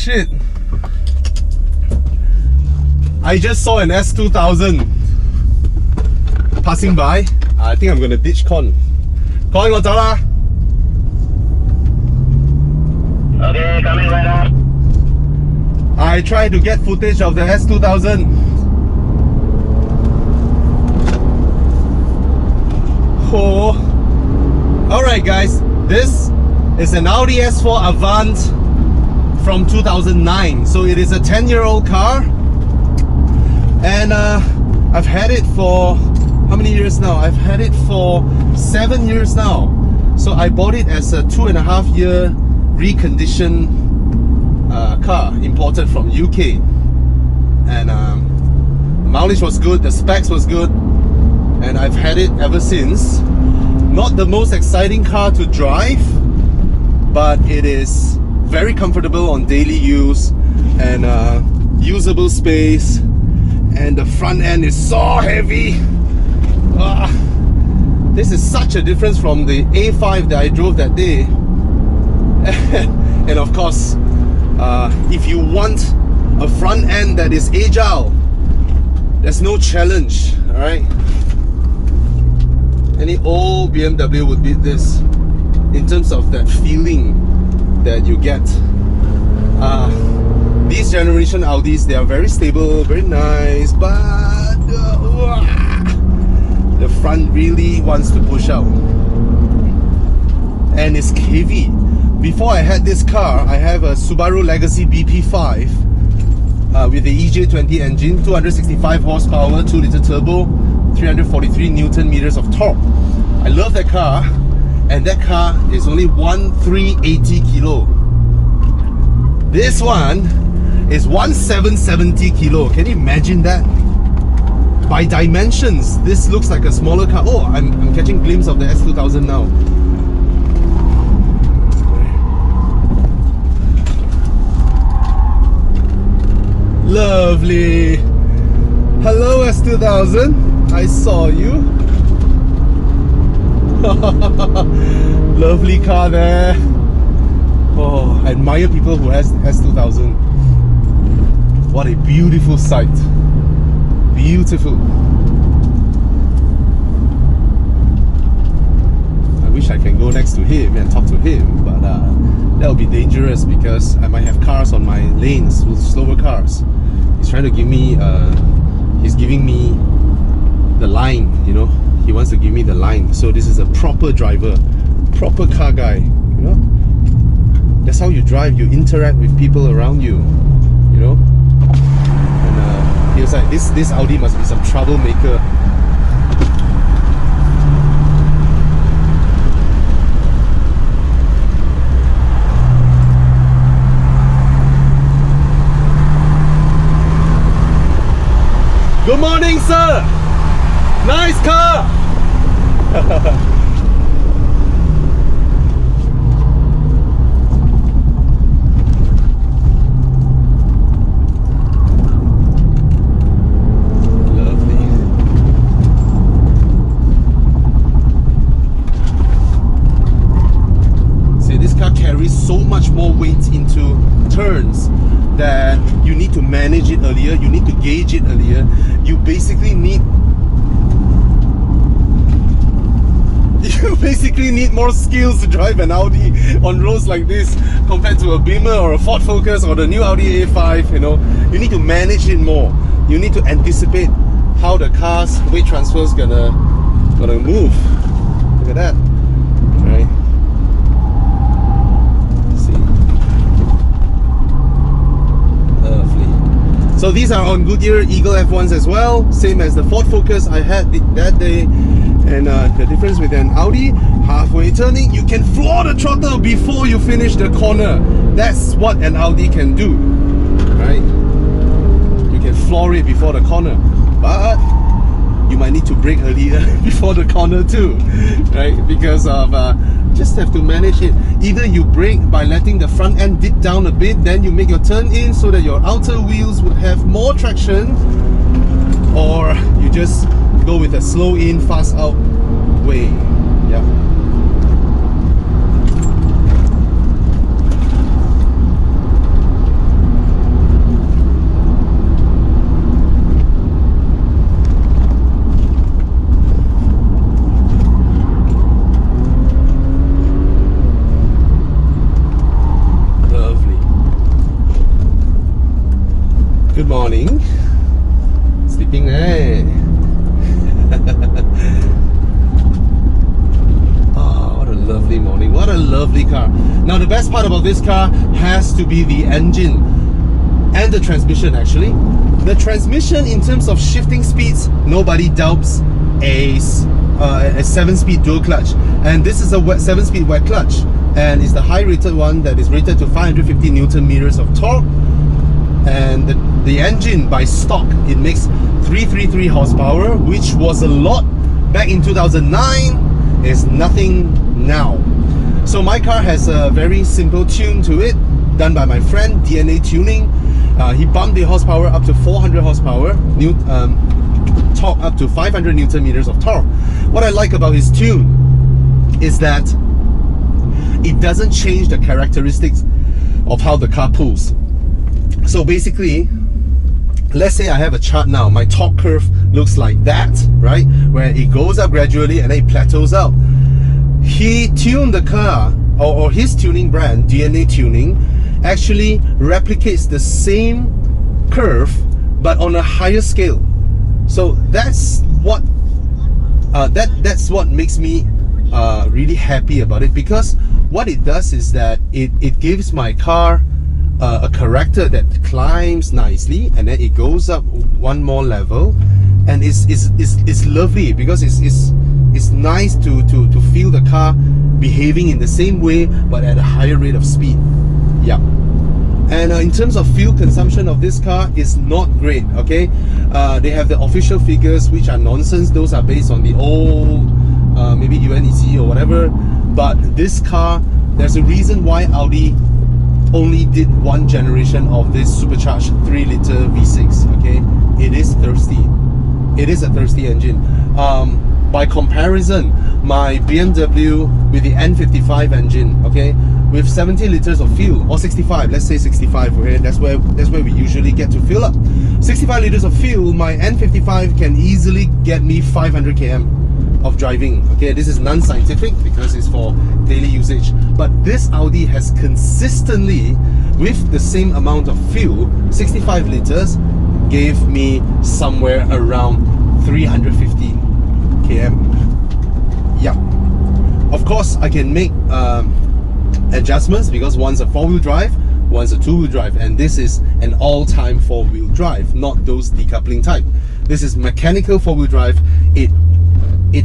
shit. I just saw an S2000 passing by. I think I'm gonna ditch Con. Con, 我走啦。Okay, coming right up. I tried to get footage of the S2000. Oh. Alright guys, this is an Audi S4 Avant from 2009. So it is a 10-year-old car. And I've had it for how many years now? I've had it for 7 years now. So I bought it as a 2.5-year reconditioned car imported from UK. And the mileage was good, the specs was good, and I've had it ever since. Not the most exciting car to drive, but it is very comfortable on daily use and usable space. And the front end is so heavy. This is such a difference from the A5 that I drove that day. And of course, if you want a front end that is agile, there's no challenge, alright? Any old BMW would beat this in terms of that feeling that you get. These generation Audis, they are very stable, very nice, but the front really wants to push out. And it's heavy. Before I had this car, I have a Subaru Legacy BP5 with the EJ20 engine, 265 horsepower, 2-liter turbo, 343 Newton meters of torque. I love that car, and that car is only 1,380 kilo. This one is 1,770 kilo. Can you imagine that? By dimensions, this looks like a smaller car. Oh, I'm catching a glimpse of the S2000 now. Lovely. Hello S2000, I saw you. Lovely car there. Oh, I admire people who has S2000. What a beautiful sight. Beautiful. I wish I can go next to him and talk to him, but that would be dangerous because I might have cars on my lanes, slower cars. He's trying to give me, he's giving me the line, you know. He wants to give me the line. So this is a proper driver, proper car guy, you know. That's how you drive. You interact with people around you, you know. And he was like, this Audi must be some troublemaker. Good morning, sir. Nice car. Lovely. See, this car carries so much more weight into turns that you need to manage it earlier, you need to gauge it earlier. You basically need more skills to drive an Audi on roads like this compared to a Beamer or a Ford Focus or the new Audi A5, you know. You need to manage it more. You need to anticipate how the car's weight transfer is gonna move. Look at that. Right? So these are on Goodyear Eagle F1s as well, same as the Ford Focus I had that day. And the difference with an Audi, halfway turning, you can floor the throttle before you finish the corner. That's what an Audi can do, right? You can floor it before the corner, but you might need to brake earlier before the corner too, right? Because of just have to manage it. Either you brake by letting the front end dip down a bit, then you make your turn in so that your outer wheels would have more traction, or you just go with a slow in, fast out way. Yeah. Good morning. Sleeping there. Oh, what a lovely morning. What a lovely car. Now the best part about this car has to be the engine and the transmission actually. The transmission in terms of shifting speeds, nobody doubts a 7-speed dual clutch. And this is a 7-speed wet clutch. And it's the high rated one that is rated to 550 Newton meters of torque. And the engine by stock, it makes 333 horsepower, which was a lot back in 2009, is nothing now. So my car has a very simple tune to it, done by my friend, DNA Tuning. He bumped the horsepower up to 400 horsepower, torque up to 500 Newton meters of torque. What I like about his tune is that it doesn't change the characteristics of how the car pulls. So basically, let's say I have a chart now, my torque curve looks like that, right? Where it goes up gradually and then it plateaus out. He tuned the car, or his tuning brand, DNA Tuning, actually replicates the same curve but on a higher scale. So that's what that's what makes me really happy about it, because what it does is that it gives my car a character that climbs nicely, and then it goes up one more level, and it's lovely because it's nice to feel the car behaving in the same way but at a higher rate of speed. Yeah. And in terms of fuel consumption of this car, is not great. Okay, they have the official figures, which are nonsense. Those are based on the old maybe UNEC or whatever. But this car, there's a reason why Audi only did one generation of this supercharged 3-liter V6. Okay, it is thirsty. It is a thirsty engine. By comparison, my BMW with the N55 engine, okay, with 70 liters of fuel, or 65, let's say 65 okay, that's where we usually get to fill up. 65 liters of fuel, my N55 can easily get me 500 km of driving. Okay, this is non-scientific because it's for daily usage, but this Audi has consistently, with the same amount of fuel, 65 liters, gave me somewhere around 350 km. Yeah, of course I can make adjustments, because one's a 4-wheel drive, one's a 2-wheel drive, and this is an all-time 4-wheel drive, not those decoupling type. This is mechanical 4-wheel drive. It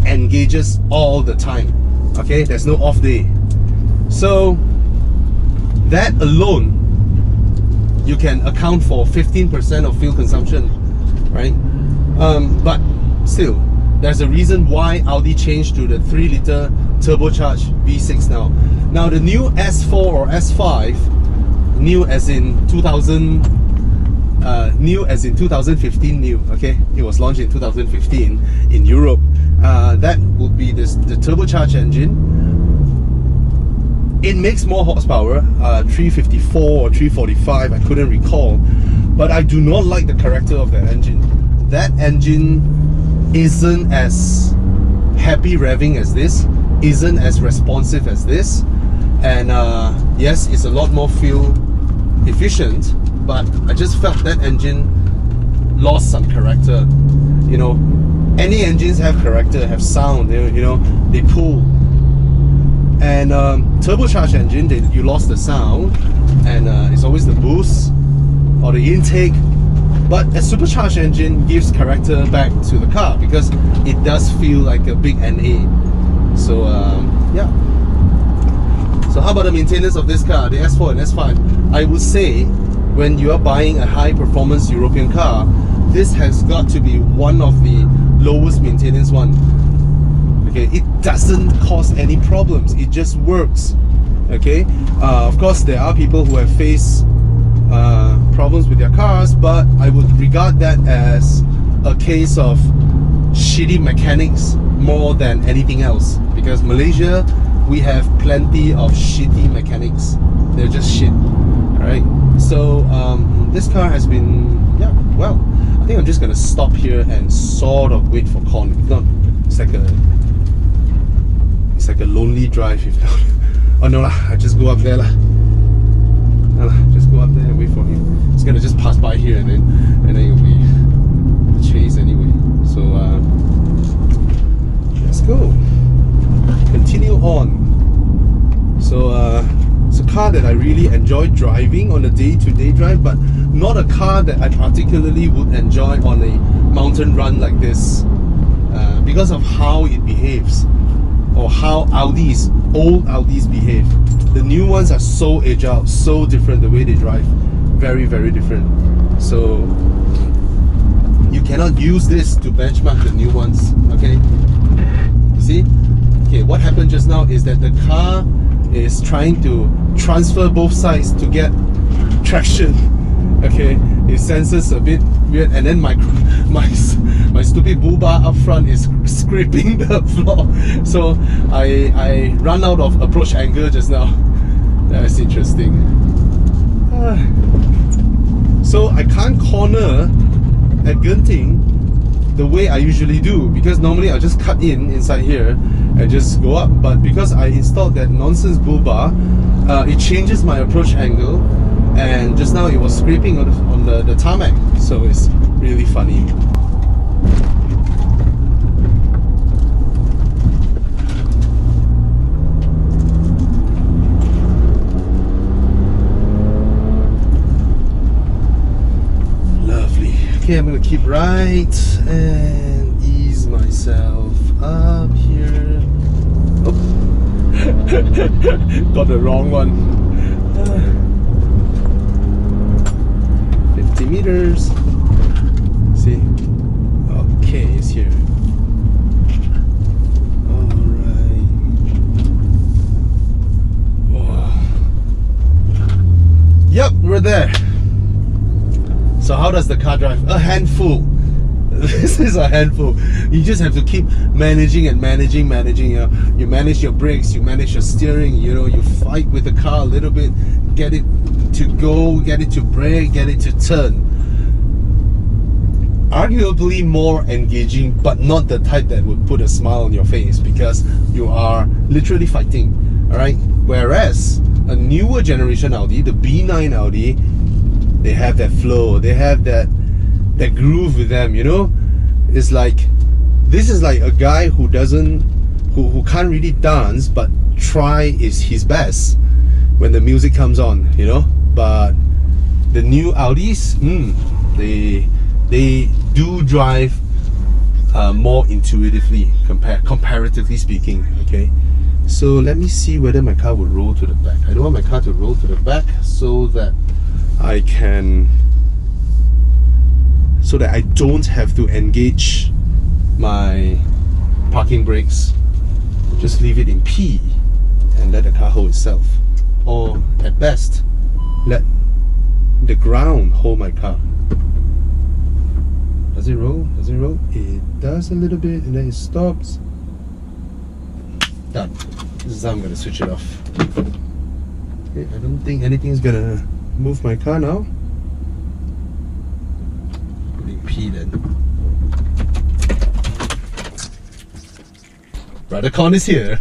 engages all the time. Okay, there's no off day. So that alone, you can account for 15% of fuel consumption, right? But still, there's a reason why Audi changed to the 3-liter turbocharged V6 now. Now the new S4 or S5, new as in 2015 new, okay? It was launched in 2015 in Europe. That would be the turbocharged engine. It makes more horsepower, 354 or 345, I couldn't recall. But I do not like the character of that engine. That engine isn't as happy revving as this, isn't as responsive as this, and yes, it's a lot more fuel efficient, but I just felt that engine lost some character. You know, any engines have character, have sound, you know, they pull. And turbocharged engine, you lost the sound, and it's always the boost or the intake. But a supercharged engine gives character back to the car, because it does feel like a big NA. So yeah. So how about the maintenance of this car, the S4 and S5? I would say, when you are buying a high performance European car, this has got to be one of the lowest maintenance one. Okay, it doesn't cause any problems, it just works. Okay, of course there are people who have faced problems with their cars, but I would regard that as a case of shitty mechanics more than anything else, because Malaysia, we have plenty of shitty mechanics. They're just shit. Alright, so this car has been, yeah, well, I think I'm just gonna stop here and sort of wait for corn. If not, it's like a lonely drive, if not. Oh no lah, I just go up there lah. No lah, just go up there and wait for him. it's gonna just pass by here and then it'll be the chase anyway. So let's go. Continue on. So it's a car that I really enjoy driving on a day-to-day drive, but not a car that I particularly would enjoy on a mountain run like this, because of how it behaves, or how old Audis behave. The new ones are so agile, so different. The way they drive, very, very different. So you cannot use this to benchmark the new ones. Okay, you see? Okay, what happened just now is that the car is trying to transfer both sides to get traction. Okay, it senses a bit weird, and then my stupid bull bar up front is scraping the floor. So I run out of approach angle just now. That's interesting. So I can't corner at Genting the way I usually do, because normally I just cut inside here and just go up. But because I installed that nonsense bull bar, it changes my approach angle, and just now it was scraping on the tarmac. So it's really funny. Lovely. Okay, I'm gonna keep right and ease myself up here. Oh. Got the wrong one. 50 meters. See? Okay, it's here. Alright. Yep, we're there. So how does the car drive? A handful. This is a handful. You just have to keep managing and managing. You know, you manage your brakes, you manage your steering. You know, you fight with the car a little bit, get it to go, get it to brake, get it to turn. Arguably more engaging, but not the type that would put a smile on your face, because you are literally fighting. All right. Whereas a newer generation Audi, the B9 Audi, they have that flow. They have that groove with them, you know. It's like, this is like a guy who can't really dance, but try is his best when the music comes on, you know. But the new Audis, they do drive more intuitively, comparatively speaking. Okay, so let me see whether my car will roll to the back. I don't want my car to roll to the back, so that I don't have to engage my parking brakes. Just leave it in P and let the car hold itself, or at best let the ground hold my car. Does it roll? Does it roll? It does a little bit, and then it stops. Done. This is how I'm gonna switch it off. Okay, I don't think anything's gonna move my car now. Putting P then. Brother Con is here.